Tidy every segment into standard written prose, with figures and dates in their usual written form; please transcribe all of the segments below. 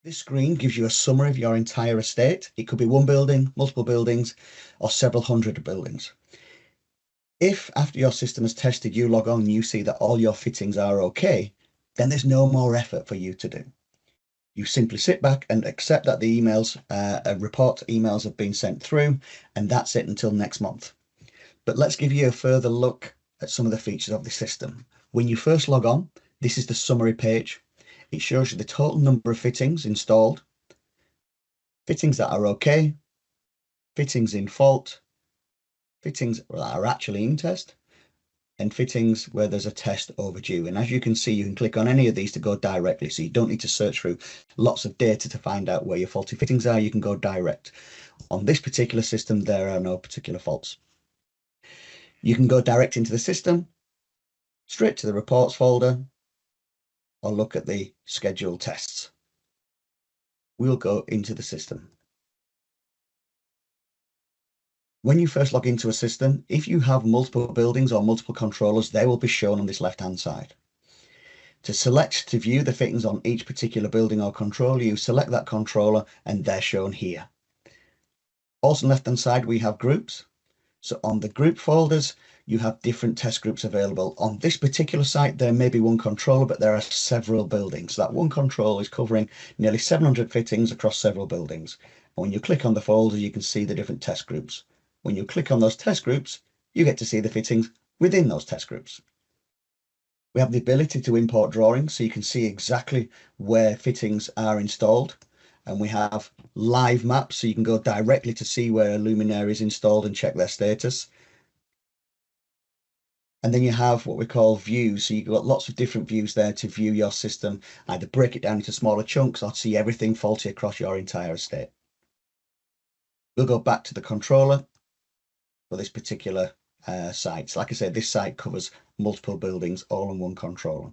This screen gives you a summary of your entire estate. It could be one building, multiple buildings, or several hundred buildings. If after your system has tested, you log on and you see that all your fittings are okay, then there's no more effort for you to do. You simply sit back and accept that the emails, report emails have been sent through, and that's it until next month. But let's give you a further look at some of the features of the system. When you first log on, this is the summary page. It shows you the total number of fittings installed, fittings that are okay, fittings in fault, fittings that are actually in test, and fittings where there's a test overdue. And as you can see, you can click on any of these to go directly. So you don't need to search through lots of data to find out where your faulty fittings are. You can go direct. On this particular system, there are no particular faults. You can go direct into the system, straight to the reports folder, or look at the scheduled tests. We'll go into the system. When you first log into a system, if you have multiple buildings or multiple controllers, they will be shown on this left-hand side. To select to view the fittings on each particular building or controller, you select that controller and they're shown here. Also on the left-hand side, we have groups. So on the group folders, you have different test groups available. On this particular site, there may be one controller, but there are several buildings. That one controller is covering nearly 700 fittings across several buildings. And when you click on the folder, you can see the different test groups. When you click on those test groups, you get to see the fittings within those test groups. We have the ability to import drawings, so you can see exactly where fittings are installed. And we have live maps, so you can go directly to see where a luminaire is installed and check their status. And then you have what we call views. So you've got lots of different views there to view your system, either break it down into smaller chunks or see everything faulty across your entire estate. We'll go back to the controller for this particular site. So like I said, this site covers multiple buildings all in one controller.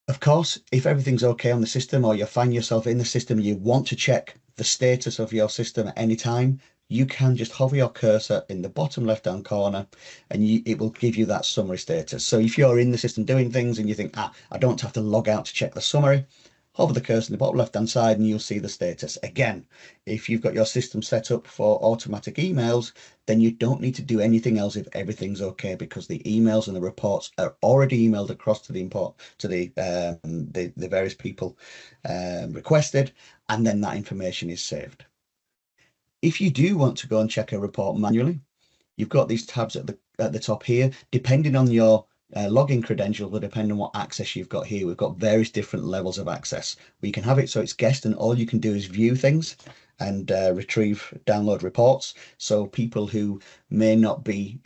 Of course, if everything's okay on the system or you find yourself in the system and you want to check the status of your system at any time, you can just hover your cursor in the bottom left-hand corner and it will give you that summary status. So if you're in the system doing things and you think, I don't have to log out to check the summary, hover the cursor in the bottom left-hand side and you'll see the status. Again, if you've got your system set up for automatic emails, then you don't need to do anything else if everything's okay, because the emails and the reports are already emailed across to the various people requested, and then that information is saved. If you do want to go and check a report manually, you've got these tabs at the top here. Depending on your login credentials will depend on what access you've got here. We've got various different levels of access. We can have it so it's guest and all you can do is view things and download reports. So people who may not be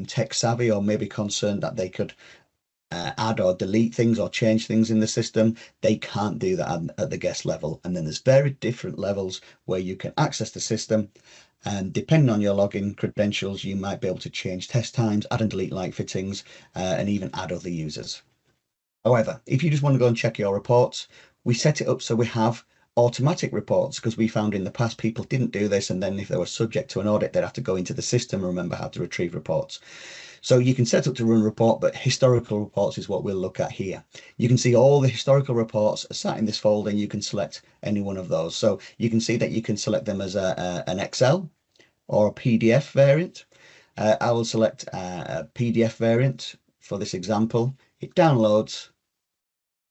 tech savvy or may be concerned that they could add or delete things or change things in the system, they can't do that at the guest level. And then there's very different levels where you can access the system, and depending on your login credentials, you might be able to change test times, add and delete light fittings, and even add other users. However, if you just want to go and check your reports, we set it up so we have automatic reports, because we found in the past people didn't do this, and then if they were subject to an audit, they'd have to go into the system and remember how to retrieve reports. So you can set up to run a report, but historical reports is what we'll look at here. You can see all the historical reports are sat in this folder, and you can select any one of those. So you can see that you can select them as an Excel or a PDF variant. I will select a PDF variant for this example. It downloads,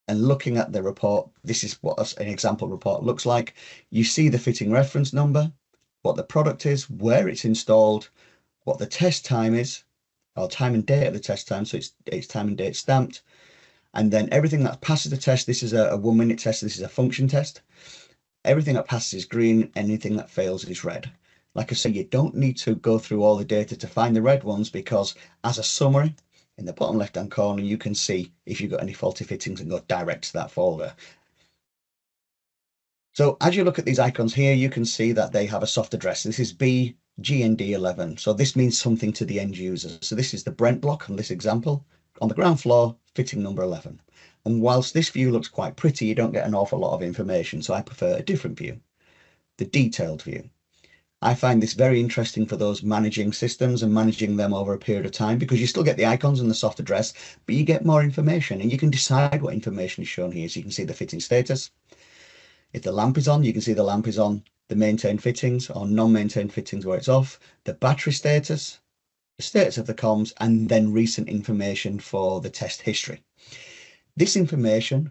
and looking at the report, this is what an example report looks like. You see the fitting reference number, what the product is, where it's installed, what the test time is, or time and date of the test time, so it's time and date stamped, and then everything that passes the test. This is a 1 minute test, this is a function test. Everything that passes is green, anything that fails is red. Like I say, you don't need to go through all the data to find the red ones, because as a summary in the bottom left hand corner, you can see if you've got any faulty fittings and go direct to that folder. So as you look at these icons here, you can see that they have a soft address. This is BGND11. So this means something to the end user. So this is the Brent block on this example. On the ground floor, fitting number 11. And whilst this view looks quite pretty, you don't get an awful lot of information. So I prefer a different view, the detailed view. I find this very interesting for those managing systems and managing them over a period of time, because you still get the icons and the soft address, but you get more information and you can decide what information is shown here. So you can see the fitting status. If the lamp is on, you can see the lamp is on, the maintained fittings or non-maintained fittings where it's off, the battery status, the status of the comms, and then recent information for the test history. This information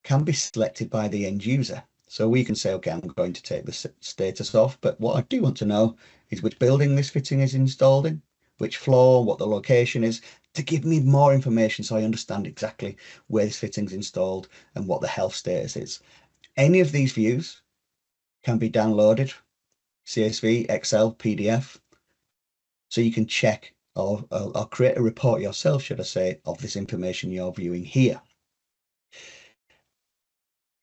can be selected by the end user. So we can say, okay, I'm going to take the status off, but what I do want to know is which building this fitting is installed in, which floor, what the location is, to give me more information so I understand exactly where this fitting is installed and what the health status is. Any of these views can be downloaded, CSV, Excel, PDF, so you can check or create a report yourself, should I say, of this information you're viewing here.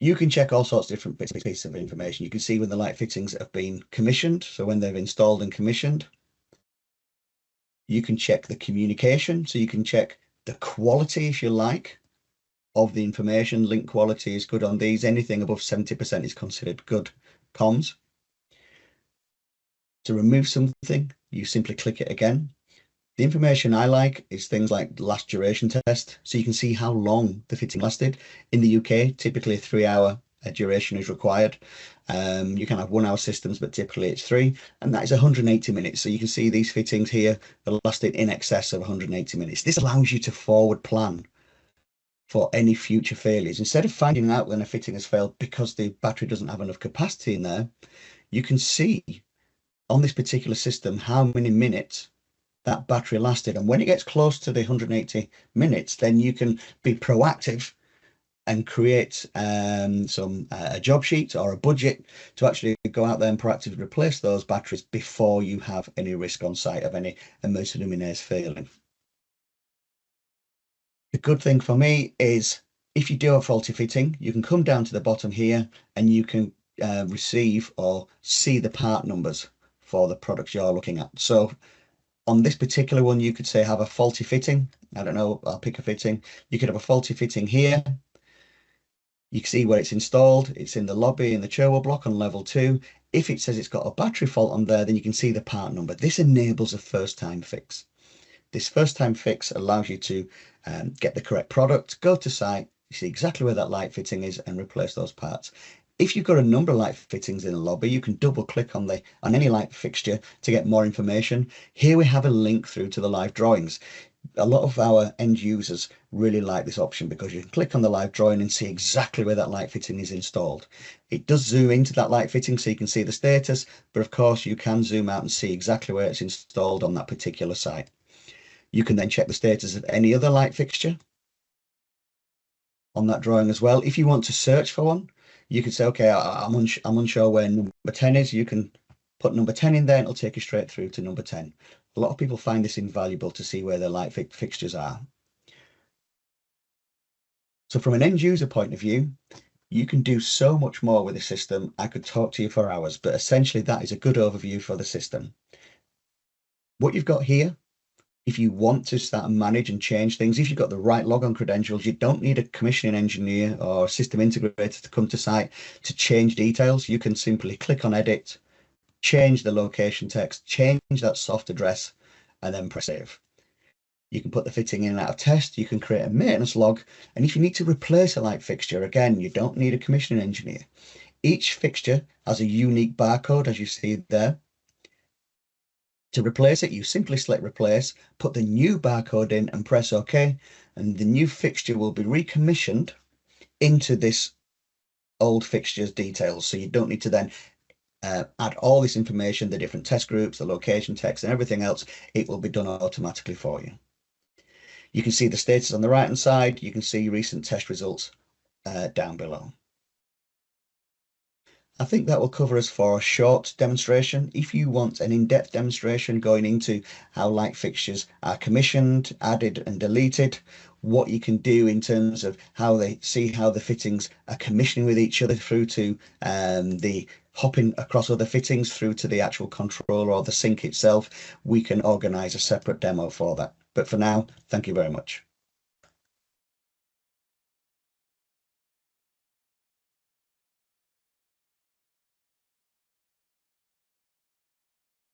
You can check all sorts of different pieces of information. You can see when the light fittings have been commissioned, so when they've installed and commissioned. You can check the communication, so you can check the quality, if you like, of the information. Link quality is good on these. Anything above 70% is considered good comms. To remove something, you simply click it again. The information I like is things like last duration test, so you can see how long the fitting lasted. In the UK, typically a 3-hour duration is required. You can have 1-hour systems, but typically it's 3, and that is 180 minutes. So you can see these fittings here are lasting in excess of 180 minutes. This allows you to forward plan for any future failures. Instead of finding out when a fitting has failed because the battery doesn't have enough capacity in there, you can see on this particular system how many minutes that battery lasted. And when it gets close to the 180 minutes, then you can be proactive and create a job sheet or a budget to actually go out there and proactively replace those batteries before you have any risk on site of any emergency luminaires failing. The good thing for me is if you do a faulty fitting, you can come down to the bottom here and you can receive or see the part numbers for the products you're looking at. So on this particular one, you could say have a faulty fitting. I don't know, I'll pick a fitting. You could have a faulty fitting here. You can see where it's installed. It's in the lobby in the turbo block on level 2. If it says it's got a battery fault on there, then you can see the part number. This enables a first-time fix. This first-time fix allows you to get the correct product, go to site, you see exactly where that light fitting is and replace those parts. If you've got a number of light fittings in a lobby, you can double click on any light fixture to get more information. Here we have a link through to the live drawings. A lot of our end users really like this option because you can click on the live drawing and see exactly where that light fitting is installed. It does zoom into that light fitting so you can see the status, but of course you can zoom out and see exactly where it's installed on that particular site. You can then check the status of any other light fixture on that drawing as well. If you want to search for one, you can say, okay, I'm unsure where number 10 is. You can put number 10 in there and it'll take you straight through to number 10. A lot of people find this invaluable to see where their light fixtures are. So from an end user point of view, you can do so much more with the system. I could talk to you for hours, but essentially that is a good overview for the system. What you've got here, if you want to start and manage and change things, if you've got the right logon credentials, you don't need a commissioning engineer or system integrator to come to site to change details. You can simply click on edit, change the location text, change that soft address, and then press save. You can put the fitting in and out of test. You can create a maintenance log. And if you need to replace a light fixture, again, you don't need a commissioning engineer. Each fixture has a unique barcode, as you see there. To replace it, you simply select replace, put the new barcode in and press OK, and the new fixture will be recommissioned into this old fixture's details. So you don't need to then add all this information, the different test groups, the location text and everything else. It will be done automatically for you. You can see the status on the right hand side. You can see recent test results down below. I think that will cover us for a short demonstration. If you want an in-depth demonstration going into how light fixtures are commissioned, added and deleted, what you can do in terms of how the fittings are commissioning with each other through to the hopping across other fittings through to the actual controller or the sink itself, we can organize a separate demo for that. But for now, thank you very much.